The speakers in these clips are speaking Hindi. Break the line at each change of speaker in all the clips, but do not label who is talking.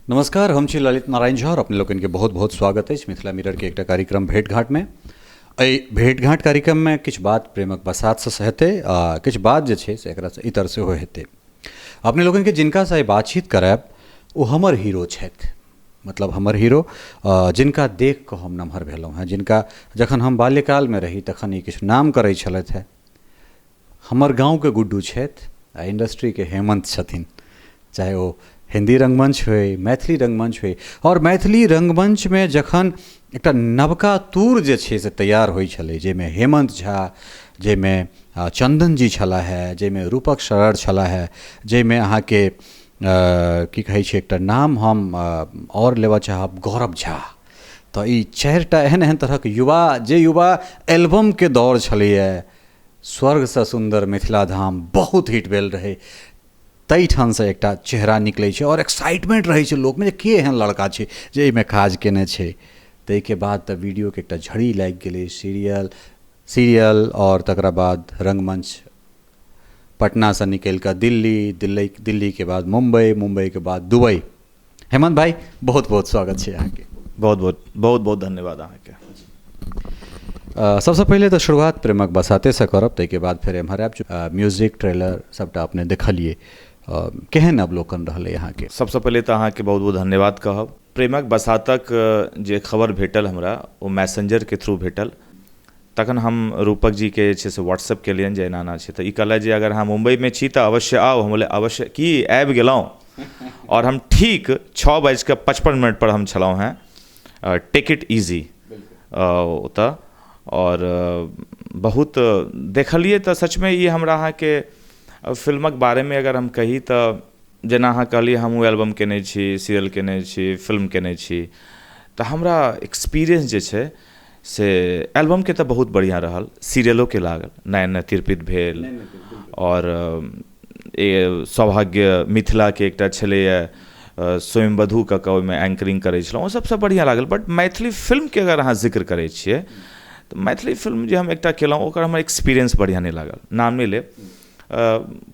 नमस्कार, हम छी ललित नारायण झा और अपने लोगन के बहुत बहुत स्वागत है मिथिला मिरर के एक कार्यक्रम भेंट घाट में। भेंट घाट कार्यक्रम में किछ बात प्रेमक बसात से हेतै आ किछ बात जे छै से एकरा से इतर से हो हेतै। अपने लोगन के जिनका से बातचीत करायब ओ हमर हीरो छथि, मतलब हमर हीरो जिनका देख कऽ हम नमहर भेलहुँ हैं, जिनका जखन हम बाल्यकाल में रही तखन ई किछु नाम करै छलथि हैं। हमर गाँव के गुड्डू छथि आ इंडस्ट्री के हेमंत छथिन, चाहे ओ हिंदी रंगमंच होय, मैथिली रंगमंच होय। और मैथिली रंगमंच में जखन एकटा नवका तूर जे छै से तैयार होइ छलै, जाहिमे हेमंत झा, जाहिमे चंदन जी छला है, जाहिमे रूपक शरर छला है, जाहिमे अहाँके की कहै छै एकटा नाम हम और लेबऽ चाहब, गौरव झा। तऽ ई चारिटा एहन एहन तरहक युवा, जे युवा एल्बम के दौर छलैए, स्वर्ग से सुंदर मिथिला धाम बहुत हिट भेल रहे, तई ठान से एकटा चेहरा निकलै छै और एक्साइटमेंट रहै छै लोक में जे के एहन लड़का छै जे एहिमे काज केने छै। ताहिके बाद तऽ वीडियो के एकटा झड़ी लागि गेलै, सीरियल और तकरा बाद रंगमंच। पटना से निकल कऽ दिल्ली के बाद मुंबई के बाद दुबई। हेमंत भाई, बहुत बहुत स्वागत छै अहाँके।
बहुत धन्यवाद अहाँके।
सबसे पहले तो शुरुआत प्रेमक बसाते से करब, ताहिके बाद फिर एम्हर आयब। म्यूजिक ट्रेलर सबटा अपने देखलिए, केहन अवलोकन रहलै अहाँके?
सबसे पहले तो अहाँके बहुत बहुत धन्यवाद कहब। प्रेमक बसातक जे खबर भेटल हमरा, वो मैसेंजर के थ्रू भेटल। तखन हम रूपक जी के छै से व्हाट्सएप केलियनि जे एना छै, तऽ ई कहलथि जे अगर अहाँ मुंबई में छी तऽ अवश्य आओ। हम बोले अवश्य की, आबि गेलहुँ। और हम ठीक 6:55 पर हम छलहुँ हैं टेक इट ईजी ओतऽ। और बहुत देखलिए तो सच में ये हमरा अहाँ के फिल्मक बारे में अगर हम कही तो जेना अहाँ कहलिए हमहूँ एल्बम केने छी, सीरियल केने छी, फिल्म केने छी, तो हमरा एक्सपीरियंस जे छै से एल्बम के तो बहुत बढ़िया रहल, सीरियलो के लागल, नयन तिरपित भेल। और सौभाग्य मिथिला के एकटा छलैया स्वयंवधू कऽ ओहिमे एंकरिंग करै छलहुँ, सबसँ बढ़िया लागल। बट मैथिली फिल्म के अगर अहाँ जिक्र करै छियै तऽ मैथिली फिल्म जे हम एकटा केलहुँ ओकर हमर एक्सपीरियंस बढ़िया नहीं लागल। नाम नहीं लेब,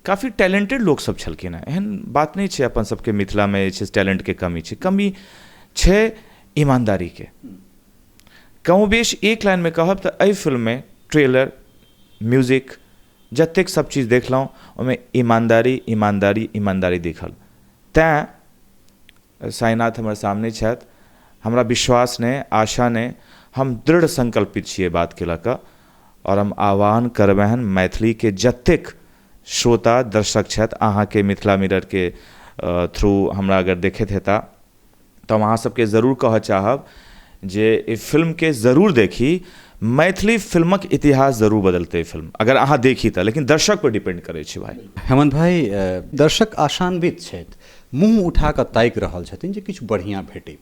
काफ़ी टैलेंटेड लोग सब छलखिन हैं, एहन बात नहीं छै अपन सबके मिथिला में जे छै टैलेंट के कमी छै। कमी छै ईमानदारी के। कहूँ बेश एक लाइन में कहब तऽ एहि फिल्म में ट्रेलर, म्यूजिक, जतेक सब चीज देखलहुँ ओहिमे ईमानदारी दिखल। तैँ साईनाथ हमर सामने छथि, हमरा विश्वास ने, आशा ने, हम दृढ़ संकल्पित छियै बात के लऽ कऽ। और हम आह्वान करबहन मैथिली के जतेक श्रोता दर्शक छथि, अहाँ के मिथिला मिरर के थ्रू हमरा अगर देखैत हेता तऽ हम अहाँ सबके जरूर कहऽ चाहब जे ई फिल्म के जरूर देखी। मैथिली फिल्मक इतिहास जरूर बदलते फिल्म, अगर अहाँ देखी तऽ, लेकिन दर्शक पर डिपेंड करै छै भाई।
हेमंत भाई, दर्शक आशान्वित छथि, मुँह उठा कऽ ताकि रहल छथिन जे किछु बढ़िया भेटै।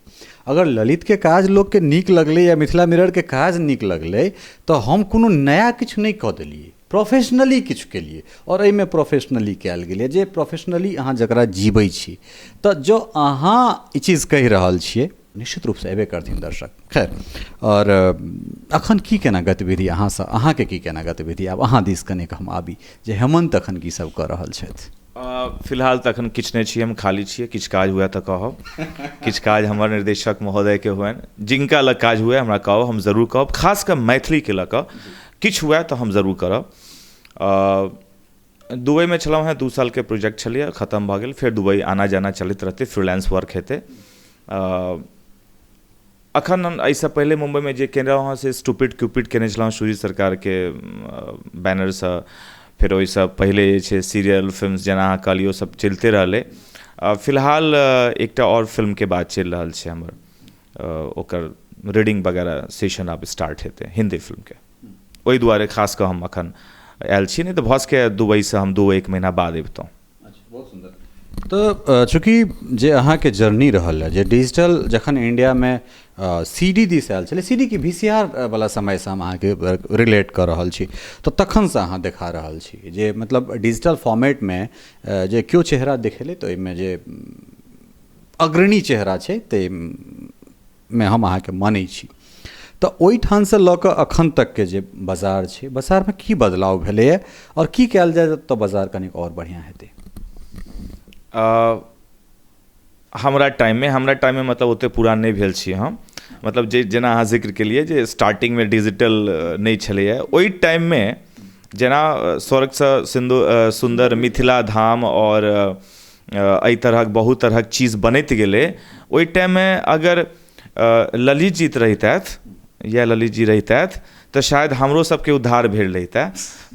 अगर ललित के काज लोक के नीक लगलै या मिथिला मिरर के काज नीक लगलै तऽ हम कोनो नया किछु नहीं कऽ देलियै, प्रोफेशनली किछु केलिए। और एहिमे प्रोफेशनली कयल गेलै, जे प्रोफेशनली अहाँ जकरा जीबै छी। तऽ जो अहाँ ई चीज कहि रहल छियै, निश्चित रूप से एबे करथिन दर्शक। खैर, और अखन की केना गतिविधि अहाँ के की केना गतिविधि? आब अहाँ दिस कनेक हम आबी जे हेमंत अखन की सब कऽ रहल छथि।
फिलहाल तऽ अखन किछु नहि छियै, हम खाली छियै। किछु काज हुए तऽ कहब, किछु काज हमर निर्देशक महोदय के हुए, जिनका लग काज हुए हमरा कहब, हम जरूर कहब। खास कऽ मैथिली के लऽ कऽ किछु हुए तऽ हम जरूर करब। दुबई में छलहुँ हैं, 2 साल के प्रोजेक्ट छलिए, खत्म भऽ गेल। फिर दुबई आना जाना चलैत रहतै, फ्रीलांस वर्क हेतै। अखन एहिसँ पहले मुंबई में जे केने रहौं से स्टूपिड क्यूपिड केने छलहुँ सूरी सरकार के बैनरसँ। फिर ओहिसँ पहले जे छै सीरियल, फिल्म जेना अहाँ कहलिए सब चलिते रहलै। फिलहाल एकटा और फिल्म के बात चलि रहल छै हमर, ओकर रीडिंग वगैरह सेशन आब स्टार्ट हेतै हिंदी फिल्म के। ओहि दुआरे खास कऽ हम अखन आयल छी, नहीं तऽ भऽ सकै दुबई से हम 2-1 महीना बाद अबितहुँ।
बहुत सुंदर। तो चूँकि जे अहाँ के जर्नी रहल है, जे डिजिटल जखन इंडिया में CD दिस आयल छलै, CD की VCR वाला समय से हम अहाँ के रिलेट कर रहल छी, तो तखन से अहाँ देखा रहल छी जे मतलब डिजिटल फॉर्मेट में जे क्यों चेहरा देखेले, तो एहिमे जे अग्रणी चेहरा छै ते में हम अहाँ के मानै छी। तऽ ओहिठाम से लऽ कऽ अखन तक के जे बाजार छै, बाजार में की बदलाव भेलैए और की कयल जाय तऽ बाजार कनिक और बढ़िया हेतै?
हमरा टाइम में मतलब ओते पुरान नहीं भेल छी हम, मतलब जेना अहाँ जिक्र केलिए जे स्टार्टिंग में डिजिटल नहीं छलैए, ओहि टाइम में जेना स्वर्ग से सुंदर मिथिला धाम और एहि तरहक बहुत तरहक चीज बनैत गेलै, ओहि टाइम में अगर ललित जी रहितथि या ललित जी रहितथि तऽ शायद हमरो सबके उद्धार भेल रहितै।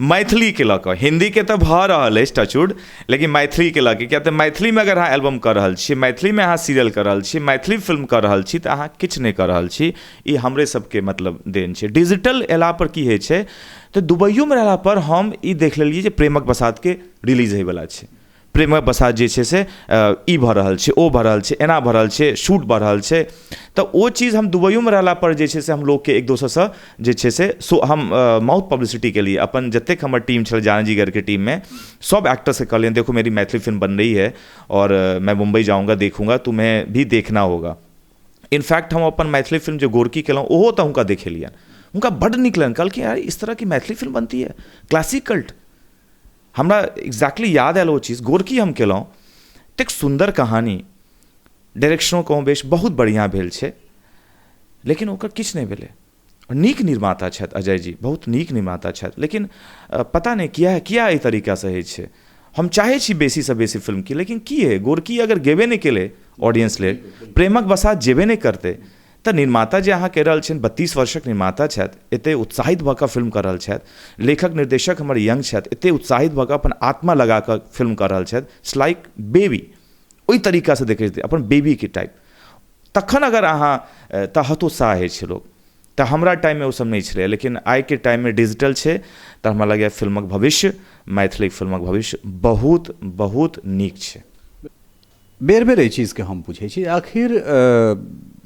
मैथिली के लऽ कऽ, हिंदी के तऽ भऽ रहल अछि टचवुड, लेकिन मैथिली के लऽ कऽ, किया तऽ मैथिली में अगर अहाँ एल्बम कऽ रहल छी, मैथिली में अहाँ सीरियल कऽ रहल छी, मैथिली फिल्म कऽ रहल छी, तऽ अहाँ किछु नहि कऽ रहल छी, ई हमरे सबके मतलब देन छै। डिजिटल अयला पर की होइ छै तऽ दुबइयो में रहला पर हम ई देख लेलियै जे प्रेमक बसात के रिलीज होइवला छै, प्रेमक बसात जे छै से ई भऽ रहल छै, ओ भऽ रहल छै, एना भऽ रहल छै, शूट भऽ रहल छै, तऽ ओ चीज हम दुबइयो में रहला पर जे छै से हम लोग के एक दोसर से जे छै से हम माउथ पब्लिसिटी के लिए अपन जतेक हमर टीम छल जानवी जी गर के टीम में सब एक्टर्स से कहलियन देखो मेरी मैथिली फिल्म बन रही है और मैं मुंबई जाऊँगा, देखूंगा, तुम्हें भी देखना होगा। इनफैक्ट हम अपन मैथिली फिल्म जो गोरकी केलहुँ ओहो तऽ हुनका देखेलियन, हुनका बड्ड नीक लगन, कहलखिन यार इस तरह की मैथिली फिल्म बनती है, क्लासिक कल्ट। हमरा एग्जैक्टली याद आयल वो चीज़, गोरकी हम केलहुँ, एक सुंदर कहानी, डायरेक्शनो कहूँ बेश बहुत बढ़िया भेल छै, लेकिन ओकर किछु नहि भेलै। और नीक निर्माता छथि अजय जी, बहुत नीक निर्माता छथि, लेकिन पता नहीं किया एहि तरीकासँ होइ छै। हम चाहै छी बेसी सँ बेसी फिल्म की, लेकिन की है गोरकी अगर गेबे नहीं केले ऑडियंस लेल, प्रेमक बसात जेबे नहीं करते, तऽ निर्माता जे अहाँ कहि रहल छियनि 32 वर्षक निर्माता छथि, एतेक उत्साहित भऽ कऽ फिल्म कऽ रहल छथि, लेखक निर्देशक हमर यंग छथि, एतेक उत्साहित भऽ कऽ अपन आत्मा लगा कऽ फिल्म कऽ रहल छथि, इट्स लाइक बेबी, ओहि तरीकासँ देखै छै अपन बेबी के टाइप, तखन अगर अहाँ तऽ हतोत्साह होइ छै लोक। तऽ हमरा टाइम में ओ सब नहीं छलै, लेकिन आइ के टाइम में डिजिटल छै तऽ हमरा लगैए फिल्मक भविष्य, मैथिली फिल्मक भविष्य बहुत बहुत नीक छै।
बेर बेर एहि चीजके हम पूछै छी, आखिर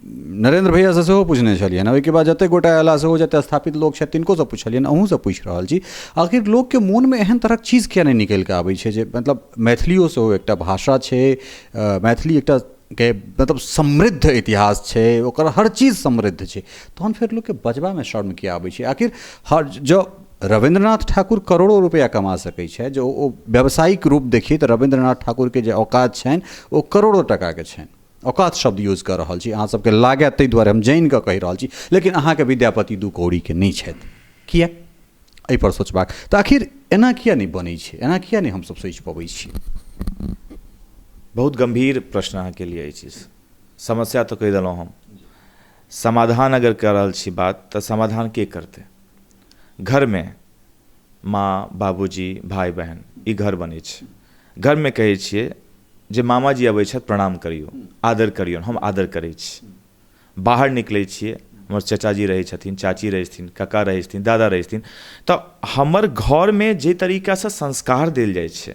नरेंद्र भैया से सेहो पूछने छलियनि, ओहिके बाद जतेक गोटा अयला सेहो जतेक स्थापित लोक छथि तिनकोसँ पूछलियनि, अहूँसँ पूछि रहल छी, आखिर लोकके मोनमे एहन तरहक चीज किया नहि निकलि कऽ आबै छै जे मतलब मैथिलियो सेहो एकटा भाषा छै, मैथिली एकटा के मतलब समृद्ध इतिहास छै, ओकर हर चीज समृद्ध छै, तहन फेर लोकके बजबामे शर्म किया आबै छै। आखिर हर जो रविंद्रनाथ ठाकुर करोड़ों रुपया कमा सकैत छै, जो ओ व्यावसायिक रूप देखिए तऽ रविंद्रनाथ ठाकुरके जे औकात छनि ओ करोड़ों टकाके छनि, औकात शब्द यूज कऽ रहल छी, अहाँ सबके लागत ताहि दुआरे हम जानि कऽ कहि रहल छी, लेकिन अहाँके विद्यापति दू कौड़ीके नहि छथि, किया एहिपर सोचबाक। तऽ आखिर एना किया नहि बनै छै, एना किया नहि हमसब सोचि पबै छी?
बहुत गंभीर प्रश्न अहाँके लिए ई चीज, समस्या तो कहि देलहुँ हम, समाधान अगर कऽ रहल छी बात तऽ समाधान के करतै? घर में माँ बाबूजी भाई बहन ई घर बनै छै, घर में कहै छियै जे मामा जी अबै छथि प्रणाम करियौ, आदर करियौ, हम आदर करै छी। बाहर निकलै छियै, हमर चाचाजी रहै छथिन, चाची रहै छथिन, काका रहै छथिन, दादा रहै छथिन, तऽ हमर घर में जे तरीकासँ संस्कार देल जाइ छै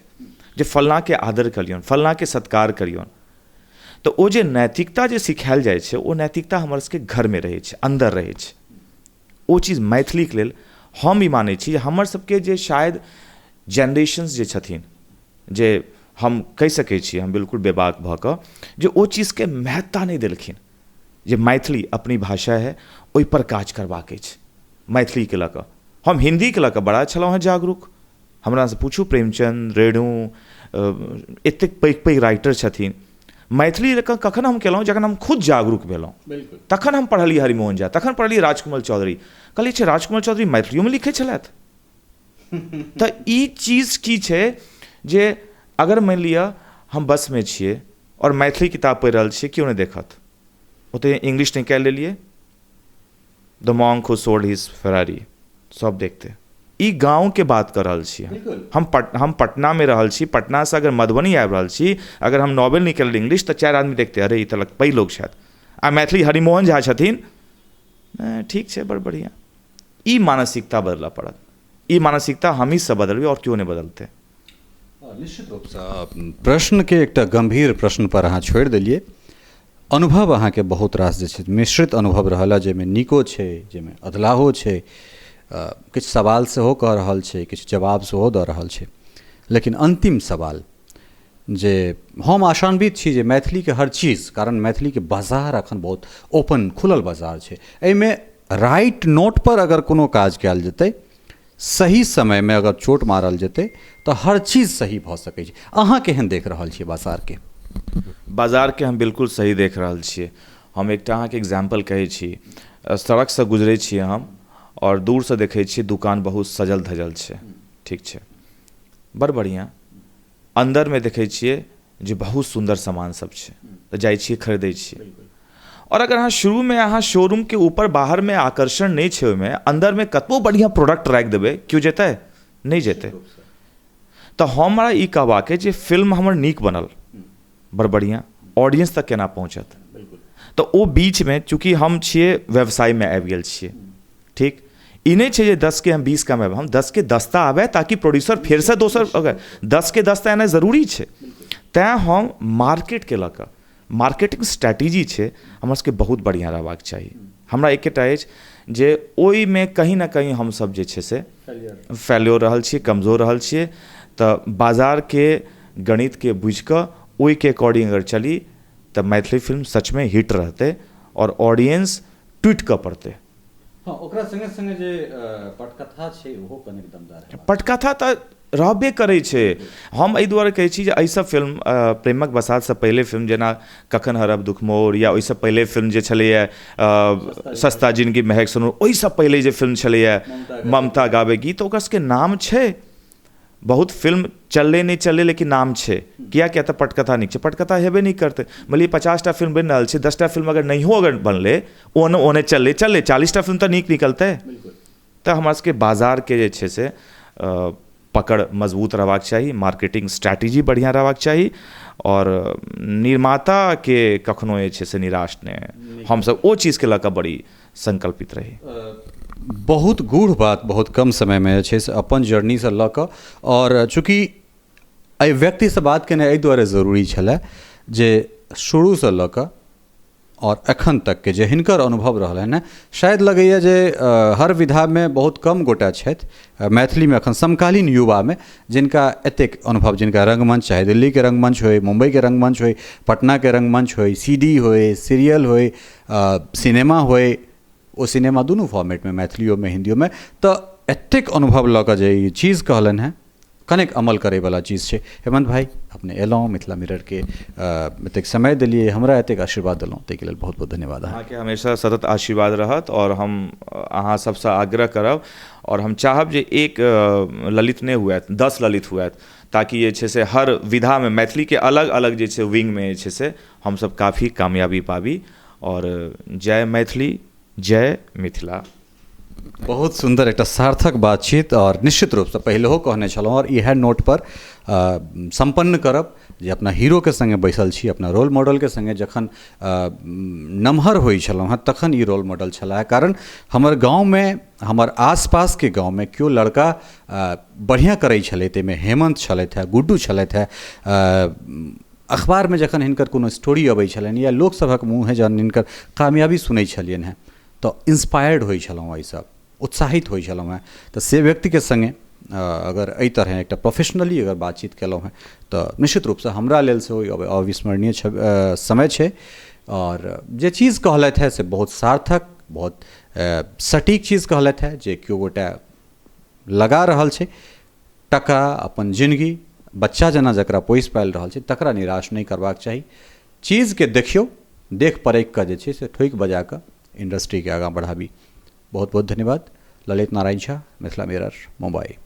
जे फलना के आदर करियौन, फलना के सत्कार करियौन, तऽ ओ जे नैतिकता जे सिखायल जाइ छै ओ नैतिकता हमर सबके घर में रहै छै, अन्दर रहै छै। ओ चीज मैथिलीके लेल हम ई मानै छी जे हमर सबके जे शायद जेनरेशन्स जे छथिन, जे हम कहि सकै छी हम बिल्कुल बेबाक भऽ कऽ, जे ओ चीजके महत्ता नहीं देलखिन जे मैथिली अपनी भाषा है, ओहि पर काज करबाक अछि। मैथिलीके लऽ कऽ हम हिन्दीके लऽ कऽ बड़ा छलहुँ हेँ जागरूक, हमरासँ पूछू प्रेमचंद, रेणु, एतेक पैघ पैघ राइटर छथिन, मैथिली लऽ कऽ कखन हम केलहुँ जखन हम खुद जागरूक भेलहुँ, तखन हम पढ़लियै हरिमोहन झा, तखन पढ़लियै राजकमल चौधरी, कहलियै छै राजकमल चौधरी मैथिलियोमे लिखै छलथि। तऽ ई चीज की छै जे अगर मानि लिअ हम बसमे छियै और मैथिली किताब पढ़ि रहल छियै, केओ नहि देखत, ओतऽ इंग्लिश निकालि लेलियै, the monk who sold his Ferrari, सब देखते। ई गाँव के बात कर रहल छी हम पटना में रहल छी, पटना से अगर मधुबनी आबि रहल छी, अगर हम नॉवेल निकालि इंग्लिश तऽ 4 आदमी देखते, अरे ई तऽ पैघ लोक छथि, आ मैथिली हरिमोहन झा छथिन, ठीक छै बड़ बढ़िया। ई मानसिकता बदलऽ पड़त, ई मानसिकता हमही सब बदलबै और केओ नहि बदलतै।
निश्चित रूपसँ प्रश्नके एकटा गंभीर प्रश्न पर अहाँ छोड़ि देलियै। अनुभव अहाँके बहुत रास जे छै मिश्रित अनुभव रहल, जाहिमे नीको छै, जाहिमे अधलाहो छै, किछु सवाल सेहो कऽ रहल छै, किछु जवाब सेहो दऽ रहल छै, लेकिन अंतिम सवाल जे हम आशान्वित छी जे मैथिलीके हर चीज, कारण मैथिलीके बाजार एखन बहुत ओपन खुलल बाजार छै, एहिमे राइट नोट पर अगर कोनो काज कयल जेतै, सही समय में अगर चोट मारल जेतै तऽ हर चीज सही भऽ सकै छै। अहाँ केहन देख रहल छियै बाजारके?
बाजार के हम बिल्कुल सही देख रहल छियै। हम एकटा अहाँके एग्जाम्पल कहै छी, सड़कसँ गुजरै छियै हम और दूरसँ देखै छियै दुकान बहुत सजल धजल छै, ठीक छै, बड़ बढ़िआँ। अन्दरमे देखै छियै जे बहुत सुन्दर सामान सब छै, तऽ जाइ छियै खरीदै छियै। और अगर अहाँ शुरूमे अहाँ शोरूमके ऊपर बाहरमे आकर्षण नहीं छै, ओहिमे अन्दरमे कतबो बढ़िआँ प्रोडक्ट राखि देबै, केओ जेतै? नहीं जेतै। तऽ हमरा ई कहबाक अइ जे फिल्म हमर नीक बनल, बड़ बढ़िआँ, ऑडियंस तक केना पहुँचत? तऽ ओ बीचमे चूँकि हम छियै व्यवसायमे आबि गेल छियै, ठीक, ई नहीं छै जे 10 के हम 20 कमेबै, हम 10 के 10 टा आबै ताकि प्रोड्यूसर फेरसँ दोसर अगर 10 के 10 टा एनाइ जरूरी छै। तैँ हम मार्केटके लऽ कऽ मार्केटिंग स्ट्रैटेजी छै हमर सबके बहुत बढ़िआँ रहबाक चाही। हमरा एकेटा अछि जे ओहिमे कहीं ना कहीं हमसब जे छै से फेल्योर रहल छियै, कमजोर रहल छियै। तऽ बाजारके गणितके बुझि कऽ ओहिके अकॉर्डिंग अगर चली तऽ मैथिली फिल्म सचमे हिट रहतै और ऑडियंस ट्वीट कऽ पड़तै।
हाँ, ओकरा संगे संगे जे पटकथा छै ओहो कनेक दमदार है।
पटकथा तऽ रहबे करै छै। हम एहि दुआरे कहै छी जे एहिसँ फिल्म प्रेमक बसातसँ पहिले फिल्म जेना कखन हरब दुख मोर, या ओहिसँ पहिले फिल्म जे छलैए सस्ता जिंदगी महक सुनूर, ओहिसँ पहिले जे फिल्म छलैए ममता गावे गीत, ओकर सबके नाम छै। बहुत फिल्म चललै नहीं चललै लेकिन नाम छै। किया तऽ पटकथा नीक छै। पटकथा हेबे नहीं करतै। मानि 50 टा फिल्म बनि रहल छै, 10 टा फिल्म अगर नहियो अगर बनलै, ओने चललै 40 टा फिल्म तऽ नीक निकलतै। तऽ हमरा सबके बाजारके जे छै से पकड़ मजबूत रहबाक चाही, मार्केटिंग स्ट्रैटेजी बढ़िआँ रहबाक चाही, और निर्माताके कखनो जे छै से निराश नहि। हमसब ओ चीजके लऽ कऽ बड़ी संकल्पित रही।
बहुत गूढ़ बात बहुत कम समय में छै से अपन जर्नी से लऽ कऽ, और चूँकि एहि व्यक्ति से बात केनाइ एहि दुआरे जरूरी छलै जे शुरू से लऽ कऽ और एखन तक के जे हिनकर अनुभव रहल है, शायद लगैए जे हर विधा में बहुत कम गोटा छथि मैथिली में एखन समकालीन युवा में जिनका एतेक अनुभव, जिनका रंगमंच, चाहे दिल्ली के रंगमंच होय, मुंबई के रंगमंच होय, पटना के रंगमंच होय, CD होय, सीरियल होय, सिनेमा होय, ओ सिनेमा दुनू फॉर्मेट में, मैथिलियों में हिंदियों में, तो एतेक अनुभव लऽ कऽ जे ई चीज कहलन है कनेक अमल करे वाला चीज छै। हेमंत भाई, अपने एलहुँ मिथिला मिरर के एतेक समय दिलिए, हमरा एतेक आशीर्वाद देलहुँ, ताहिके लेल बहुत बहुत धन्यवाद।
अहाँके हमेशा सतत आशीर्वाद रहत, और हम अहाँ सबसँ आग्रह करब, और हम चाहब जे एक ललित नहि हुएत, 10 ललित हुएत, ताकि जे छै से हर विधा में मैथिली के अलग अलग जे छै विंग में जे छै से हमसब काफ़ी कामयाबी पाबी। और जय मैथिली, जय मिथिला।
बहुत सुंदर एक सार्थक बातचीत, और निश्चित रूप से पहिलेहो कहने छलहुँ, और इएह नोट पर संपन्न करब जे अपना हीरो के संगे बैसल छी, अपना रोल मॉडल के संगे जखन नमहर होइ छलहुँ हँ तखन ई रोल मॉडल छला है। कारण हमर गाँव में, हमर आसपास के गाँव में केओ लड़का बढ़िया करै छलै, ताहिमे हेमंत छलथि है, गुड्डू छलथि है। अखबार में जखन हिनकर कोनो स्टोरी अबै छलनि या लोकसभक मुँहे जखन हिनकर कामयाबी सुनै छलियनि हैं, तो इंस्पायर्ड होइ छलहुँ, एहिसँ उत्साहित होइ छलहुँ हैं। तो से व्यक्ति के संगे अगर एहि तरह एक प्रोफेशनली अगर बातचीत केलहुँ हैं तो निश्चित रूप से हमरा लेल से अविस्मरणीय समय छै। और जे चीज़ कहलथि है से बहुत सार्थक, बहुत सटीक चीज़ कहलथि है, जे केओ गोटा लगा रहल छै, टका, अपन जिंदगी, बच्चा जेना जकरा पोसि पालि रहल छै, तकरा निराश नहीं करबाक चाही। चीज़ के देखियौ, देख परखि कऽ जे छै से ठोकि बजा कऽ इंडस्ट्री के आगाँ बढ़ाबी। बहुत बहुत धन्यवाद। ललित नारायण झा, मिथिला मिरर, मुंबई।